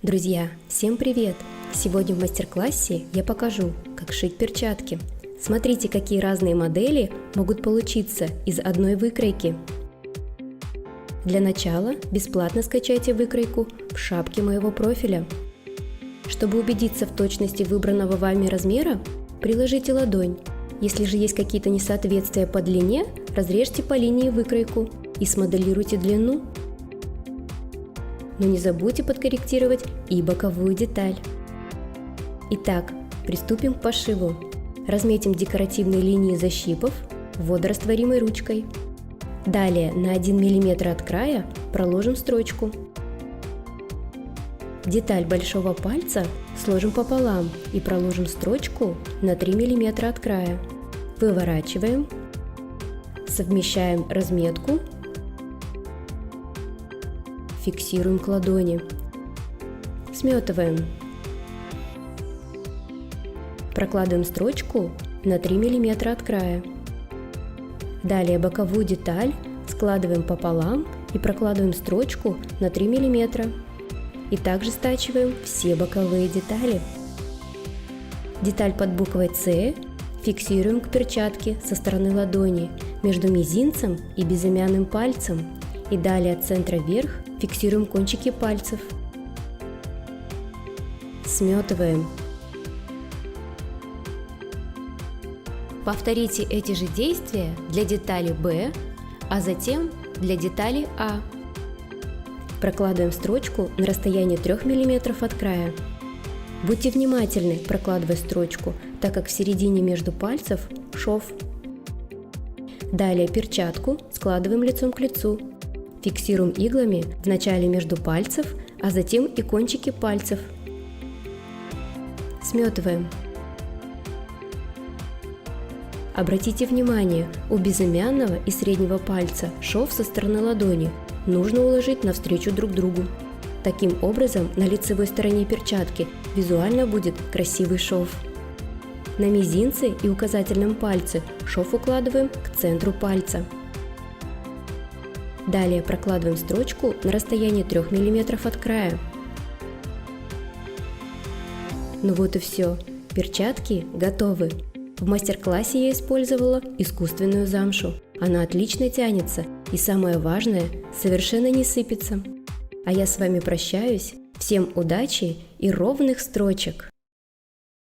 Друзья, всем привет! Сегодня в мастер-классе я покажу, как шить перчатки. Смотрите, какие разные модели могут получиться из одной выкройки. Для начала бесплатно скачайте выкройку в шапке моего профиля. Чтобы убедиться в точности выбранного вами размера, приложите ладонь. Если же есть какие-то несоответствия по длине, разрежьте по линии выкройку и смоделируйте длину. Но не забудьте подкорректировать и боковую деталь. Итак, приступим к пошиву. Разметим декоративные линии защипов водорастворимой ручкой. Далее на 1 мм от края проложим строчку. Деталь большого пальца сложим пополам и проложим строчку на 3 мм от края. Выворачиваем, совмещаем разметку, фиксируем к ладони, сметываем, прокладываем строчку на 3 мм от края. Далее боковую деталь складываем пополам и прокладываем строчку на 3 мм. И также стачиваем все боковые детали. Деталь под буквой «С» фиксируем к перчатке со стороны ладони между мизинцем и безымянным пальцем. И далее от центра вверх фиксируем кончики пальцев. Сметываем. Повторите эти же действия для детали «Б», а затем для детали «А». Прокладываем строчку на расстоянии 3 мм от края. Будьте внимательны, прокладывая строчку, так как в середине между пальцев шов. Далее перчатку складываем лицом к лицу. Фиксируем иглами вначале между пальцев, а затем и кончики пальцев. Сметываем. Обратите внимание, у безымянного и среднего пальца шов со стороны ладони нужно уложить навстречу друг другу. Таким образом, на лицевой стороне перчатки визуально будет красивый шов. На мизинце и указательном пальце шов укладываем к центру пальца. Далее прокладываем строчку на расстоянии 3 мм от края. Ну вот и все, перчатки готовы. В мастер-классе я использовала искусственную замшу. Она отлично тянется и, самое важное, совершенно не сыпется. А я с вами прощаюсь. Всем удачи и ровных строчек!